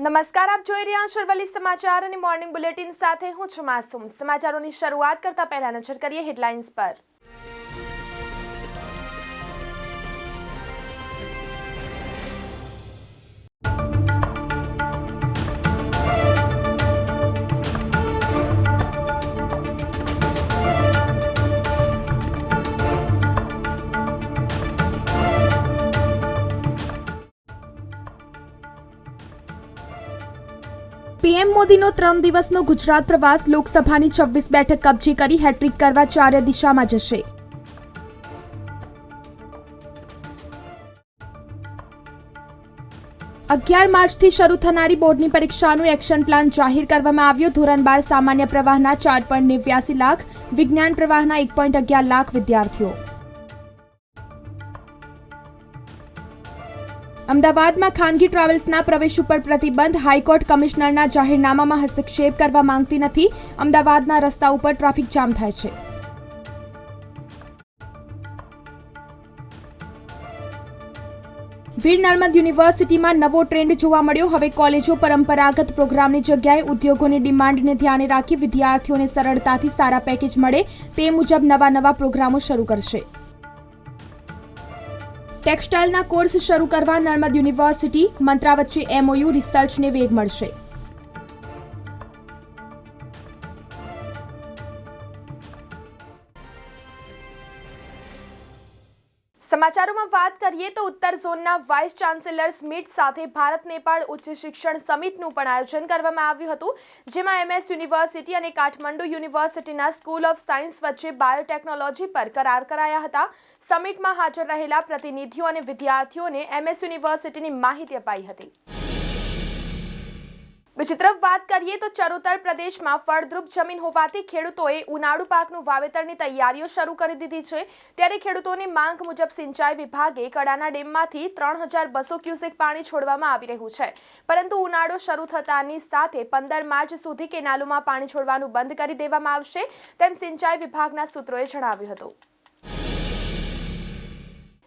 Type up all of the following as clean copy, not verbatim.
નમસ્કાર, આપ જોઈ રહ્યા છો અરવલ્લી સમાચાર અને મોર્નિંગ બુલેટિન સાથે હું છું માસૂમ। સમાચારોની શરૂઆત કરતા પહેલા નજર કરીએ હેડલાઇન્સ પર। પીએમ મોદીનો 3 દિવસનો ગુજરાત પ્રવાસ લોકસભાની 26 બેઠક કબજે કરી હેટ્રિક કરવા ચારે દિશામાં જશે। માર્ચથી શરૂ થનારી બોર્ડની પરીક્ષાનું એક્શન પ્લાન જાહેર કરવામાં આવ્યો। ધોરણ 12 સામાન્ય પ્રવાહના 4.89 લાખ, વિજ્ઞાન પ્રવાહના 1.11 લાખ વિદ્યાર્થીઓ। અમદાવાદમાં ખાનગી ટ્રાવેલ્સના પ્રવેશ ઉપર પ્રતિબંધ, હાઈકોર્ટ કમિશનરના જાહેરનામામાં હસ્તક્ષેપ કરવા માંગતી નથી। અમદાવાદના રસ્તા ઉપર ટ્રાફિક જામ થાય છે। વીર નર્મદ યુનિવર્સિટીમાં નવો ટ્રેન્ડ જોવા મળ્યો। હવે કોલેજો પરંપરાગત પ્રોગ્રામની જગ્યાએ ઉદ્યોગોની ડિમાન્ડને ધ્યાને રાખી વિદ્યાર્થીઓને સરળતાથી સારા પેકેજ મળે તે મુજબ નવા પ્રોગ્રામો શરૂ કરશે। ટેક્સટાઇલના કોર્સ શરૂ કરવા નર્મદ યુનિવર્સિટી મંત્રા વચ્ચે એમઓયુ, રિસર્ચને વેગ મળશે। સમાચારોમાં વાત કરીએ તો ઉત્તર ઝોનના વાઇસ ચાન્સેલર્સ મીટ સાથે ભારત નેપાળ ઉચ્ચ શિક્ષણ સમિટનું પણ આયોજન કરવામાં આવ્યું હતું, જેમાં એમએસ યુનિવર્સિટી અને કાઠમંડુ યુનિવર્સિટીના સ્કૂલ ઓફ સાયન્સ વચ્ચે બાયોટેકનોલોજી પર કરાર કરાયા હતા। સમિટમાં હાજર રહેલા પ્રતિનિધિઓ અને વિદ્યાર્થીઓને એમએસ યુનિવર્સિટીની માહિતી અપાઈ હતી। બીજી તરફ વાત કરીએ તો ચરોતર પ્રદેશમાં ફળદ્રુપ જમીન હોવાથી ખેડૂતોએ ઉનાળુ પાકનું વાવેતરની તૈયારીઓ શરૂ કરી દીધી છે। ત્યારે ખેડૂતોની માંગ મુજબ સિંચાઈ વિભાગે કડાના ડેમમાંથી 3200 ક્યુસેક પાણી છોડવામાં આવી રહ્યું છે, પરંતુ ઉનાળો શરૂ થતાની સાથે 15 માર્ચ સુધી કેનાલોમાં પાણી છોડવાનું બંધ કરી દેવામાં આવશે, તેમ સિંચાઈ વિભાગના સૂત્રોએ જણાવ્યું હતું।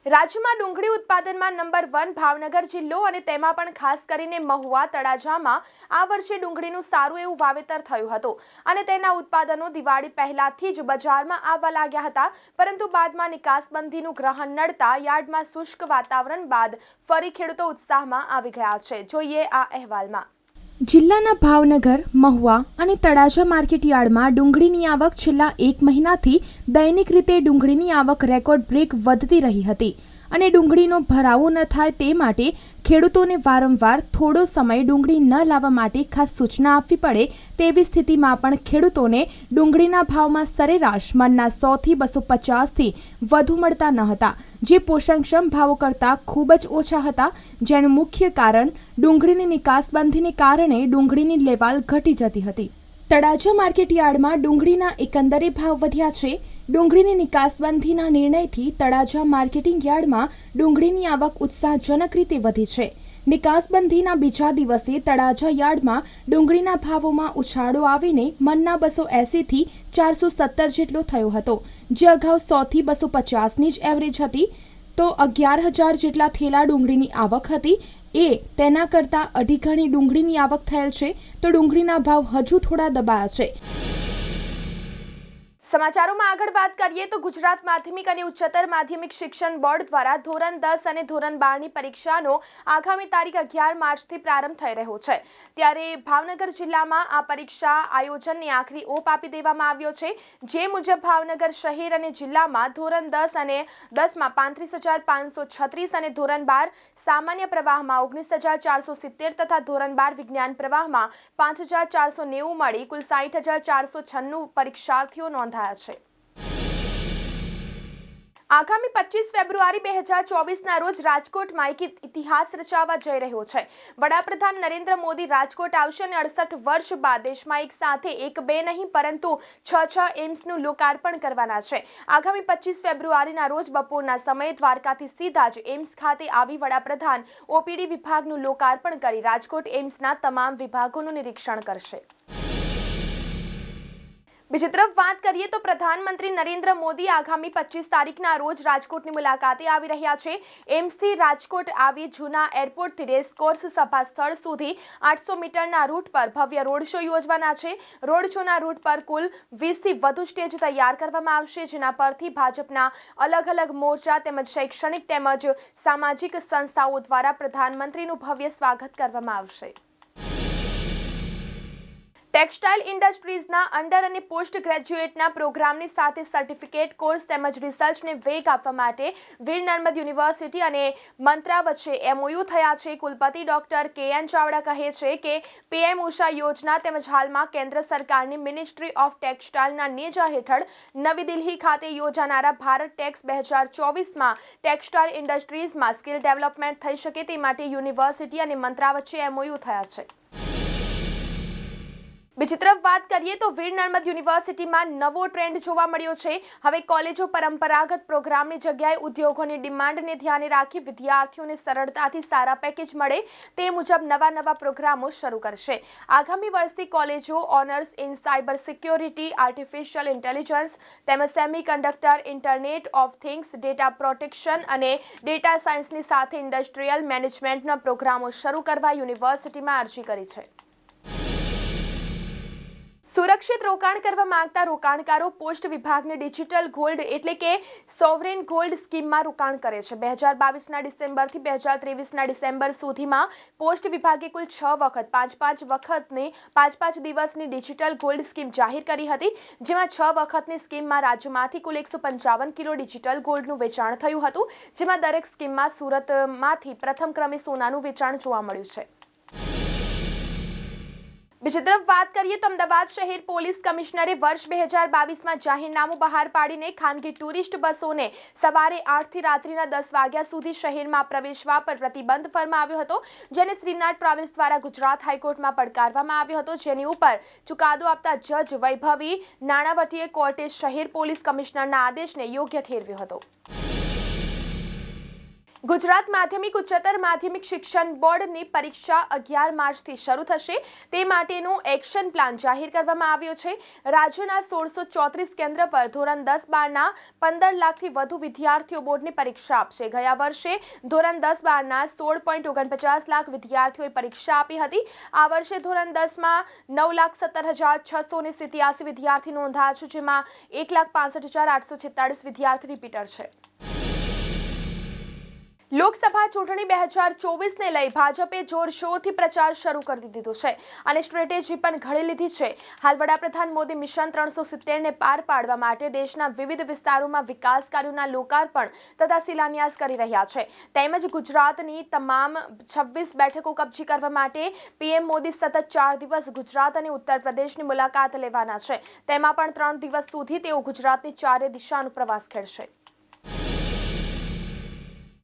રાજ્યમાં ડુંગળી ઉત્પાદનમાં નંબર 1 ભાવનગર જિલ્લો અને તેમાં પણ ખાસ કરીને મહુવા, તળાજામાં આ વર્ષે ડુંગળીનું સારું એવું વાવેતર થયું હતું અને તેના ઉત્પાદનો દિવાળી પહેલાથી જ બજારમાં આવવા લાગ્યા હતા, પરંતુ બાદમાં નિકાસબંધીનું ગ્રહણ નડતા યાર્ડમાં શુષ્ક વાતાવરણ બાદ ફરી ખેડૂતો ઉત્સાહમાં આવી ગયા છે। જોઈએ આ અહેવાલમાં। જિલ્લાના ભાવનગર, મહુવા અને તળાજા માર્કેટયાર્ડમાં ડુંગળીની આવક છેલ્લા 1 મહિનાથી દૈનિક રીતે ડુંગળીની આવક રેકોર્ડ બ્રેક વધતી રહી હતી અને ડુંગળીનો ભરાવો ન થાય તે માટે ખેડૂતોને વારંવાર થોડો સમય ડુંગળી ન લાવવા માટે ખાસ સૂચના આપવી પડે તેવી સ્થિતિમાં પણ ખેડૂતોને ડુંગળીના ભાવમાં સરેરાશ મણના 100 થી 250થી વધુ મળતા ન હતા, જે પોષણક્ષમ ભાવો કરતાં ખૂબ જ ઓછા હતા, જેનું મુખ્ય કારણ ડુંગળીની નિકાસબંધીને કારણે ડુંગળીની લેવાલ ઘટી જતી હતી। તળાજા માર્કેટયાર્ડમાં ડુંગળીના એકંદરે ભાવ વધ્યા છે। ડુંગળીની નિકાસબંધીના નિર્ણયથી તળાજા માર્કેટિંગ યાર્ડમાં ડુંગળીની આવક ઉત્સાહજનક રીતે વધી છે। નિકાસબંધીના બીજા દિવસે તળાજા યાર્ડમાં ડુંગળીના ભાવોમાં ઉછાળો આવીને મણના 280 થી 470 જેટલો થયો હતો, જે અગાઉ 100 થી 250ની જ એવરેજ હતી। તો 11,000 જેટલા થેલા ડુંગળીની આવક હતી, એ તેના કરતાં અઢી ગણી ડુંગળીની આવક થયેલ છે, તો ડુંગળીના ભાવ હજુ થોડા દબાયા છે। સમાચારોમાં આગળ વાત કરીએ તો ગુજરાત માધ્યમિક અને ઉચ્ચતર માધ્યમિક શિક્ષણ બોર્ડ દ્વારા ધોરણ 10 અને ધોરણ 12ની પરીક્ષાનો આગામી તારીખ 11 માર્ચથી પ્રારંભ થઈ રહ્યો છે। ત્યારે ભાવનગર જિલ્લામાં આ પરીક્ષા આયોજનને આખરી ઓપ આપી દેવામાં આવ્યો છે, જે મુજબ ભાવનગર શહેર અને જિલ્લામાં ધોરણ 10 અને 10માં 35,536 અને ધોરણ 12 સામાન્ય પ્રવાહમાં 19,470 તથા ધોરણ 12 વિજ્ઞાન પ્રવાહમાં 5,490 મળી કુલ 60,496 પરીક્ષાર્થીઓ નોંધાયા છે। આગામી 25 ફેબ્રુઆરી 2024ના રોજ રાજકોટમાં એક ઇતિહાસ રચાવા જઈ રહ્યો છે। વડાપ્રધાન નરેન્દ્ર મોદી રાજકોટ આવશે અને 68 વર્ષ બાદ દેશમાં એક સાથે 1-2 નહીં પરંતુ 6 એમ્સનું લોકાર્પણ કરવાના છે। આગામી 25 ફેબ્રુઆરીના રોજ બપોરના સમયે દ્વારકાથી સીધા જ એમ્સ ખાતે આવી વડાપ્રધાન ઓપીડી વિભાગનું લોકાર્પણ કરી રાજકોટ એમ્સના તમામ વિભાગોનું નિરીક્ષણ કરશે। બીજી તરફ વાત કરીએ તો પ્રધાનમંત્રી નરેન્દ્ર મોદી આગામી 25 તારીખના રોજ રાજકોટની મુલાકાતે આવી રહ્યા છે. એમ્સથી રાજકોટ આવી જૂના એરપોર્ટથી રેસકોર્સ સભા સ્થળ સુધી 800 મીટરના રૂટ પર ભવ્ય રોડ શો યોજવાના છે. રોડ શોના રૂટ પર કુલ 20થી વધુ સ્ટેજ તૈયાર કરવામાં આવશે, જેના પરથી ભાજપના અલગ અલગ મોરચા તેમજ શૈક્ષણિક તેમજ સામાજિક સંસ્થાઓ દ્વારા પ્રધાનમંત્રીનું ભવ્ય સ્વાગત કરવામાં આવશે. ટેક્સટાઇલ ઇન્ડસ્ટ્રીઝના અંડર અને પોસ્ટ ગ્રેજ્યુએટના પ્રોગ્રામની સાથે સર્ટિફિકેટ કોર્સ તેમજ રિસર્ચને વેગ આપવા માટે વીર નર્મદ યુનિવર્સિટી અને મંત્રા વચ્ચે MOU થયા છે. કુલપતિ ડોક્ટર KN ચાવડા કહે છે કે PM ઉષા યોજના તેમજ હાલમાં કેન્દ્ર સરકારની મિનિસ્ટ્રી ઓફ ટેક્સટાઇલના નેજા હેઠળ નવી દિલ્હી ખાતે યોજાનારા ભારત ટેક્સ 2024માં ટેક્સટાઇલ ઇન્ડસ્ટ્રીઝમાં સ્કિલ ડેવલપમેન્ટ થઈ શકે તે માટે યુનિવર્સિટી અને મંત્રા વચ્ચે MOU થયા છે. બીજી તરફ વાત કરીએ તો વીર નર્મદ યુનિવર્સિટીમાં નવો ટ્રેન્ડ જોવા મળ્યો છે. હવે કોલેજો પરંપરાગત પ્રોગ્રામની જગ્યાએ ઉદ્યોગોની ડિમાન્ડને ધ્યાને રાખી વિદ્યાર્થીઓને સરળતાથી સારા પેકેજ મળે તે મુજબ નવા પ્રોગ્રામો શરૂ કરશે. આગામી વર્ષથી કોલેજો honours in cyber security, artificial intelligence તેમજ semiconductor, internet of things, data protection અને ડેટા સાયન્સની સાથે ઇન્ડસ્ટ્રીયલ મેનેજમેન્ટના પ્રોગ્રામો શરૂ કરવા યુનિવર્સિટીમાં અરજી કરી છે. સુરક્ષિત રોકાણ કરવા માંગતા રોકાણકારો પોસ્ટ વિભાગની ડિજિટલ ગોલ્ડ એટલે કે સોવરેન ગોલ્ડ સ્કીમમાં રોકાણ કરે છે. 2022ના ડિસેમ્બરથી 2023ના ડિસેમ્બર સુધીમાં પોસ્ટ વિભાગે કુલ 6 વખત 5 દિવસની ડિજિટલ ગોલ્ડ સ્કીમ જાહેર કરી હતી, જેમાં 6 વખતની સ્કીમમાં રાજ્યમાંથી કુલ 155 કિલો ડિજિટલ ગોલ્ડનું વેચાણ થયું હતું, જેમાં દરેક સ્કીમમાં સુરતમાંથી પ્રથમ ક્રમે સોનાનું વેચાણ જોવા મળ્યું છે. બીજી તરફ વાત કરીએ તો અમદાવાદ શહેર પોલીસ કમિશનરે વર્ષ 2022માં જાહેરનામું બહાર પાડીને ખાનગી ટુરિસ્ટ બસોને સવારે 8થી રાત્રિના 10 વાગ્યા સુધી શહેરમાં પ્રવેશવા પર પ્રતિબંધ ફરમાવ્યો હતો, જેને શ્રીનાથ ટ્રાવેલ્સ દ્વારા ગુજરાત હાઈકોર્ટમાં પડકારવામાં આવ્યો હતો, જેની ઉપર ચુકાદો આપતા જજ વૈભવી નાણાવટીએ કોર્ટે શહેર પોલીસ કમિશનરના આદેશને યોગ્ય ઠેરવ્યો હતો. ગુજરાત માધ્યમિક ઉચ્ચતર માધ્યમિક શિક્ષણ બોર્ડની પરીક્ષા 11 માર્ચથી શરૂ થશે. તે માટેનો એક્શન પ્લાન જાહેર કરવામાં આવ્યો છે. રાજ્યના 1634 કેન્દ્ર પર ધોરણ 10-12ના 15 લાખથી વધુ વિદ્યાર્થીઓ બોર્ડની પરીક્ષા આપશે. ગયા વર્ષે ધોરણ 10-12ના 16.49 લાખ વિદ્યાર્થીઓએ પરીક્ષા આપી હતી. આ વર્ષે ધોરણ 10માં 9,17,687 વિદ્યાર્થી નોંધાયા છે, જેમાં 1,65,846 વિદ્યાર્થી રિપીટર છે. લોકસભા ચૂંટણી 2024ને લઈ ભાજપે જોરશોરથી પ્રચાર શરૂ કરી દીધો છે અને સ્ટ્રેટેજી પણ ઘડી લીધી છે. હાલ વડાપ્રધાન મોદી મિશન 370ને પાર પાડવા માટે દેશના વિવિધ વિસ્તારોમાં વિકાસ કાર્યોના લોકાર્પણ તથા શિલાન્યાસ કરી રહ્યા છે. તેમજ ગુજરાતની તમામ 26 બેઠકો કબજે કરવા માટે PM મોદી સતત 4 દિવસ ગુજરાત અને ઉત્તર પ્રદેશની મુલાકાત લેવાના છે. તેમાં પણ 3 દિવસ સુધી તેઓ ગુજરાતની ચારે દિશાનો પ્રવાસ ખેડશે.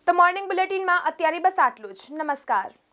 તો મોર્નિંગ બુલેટિનમાં અત્યારે બસ આટલું જ. નમસ્કાર.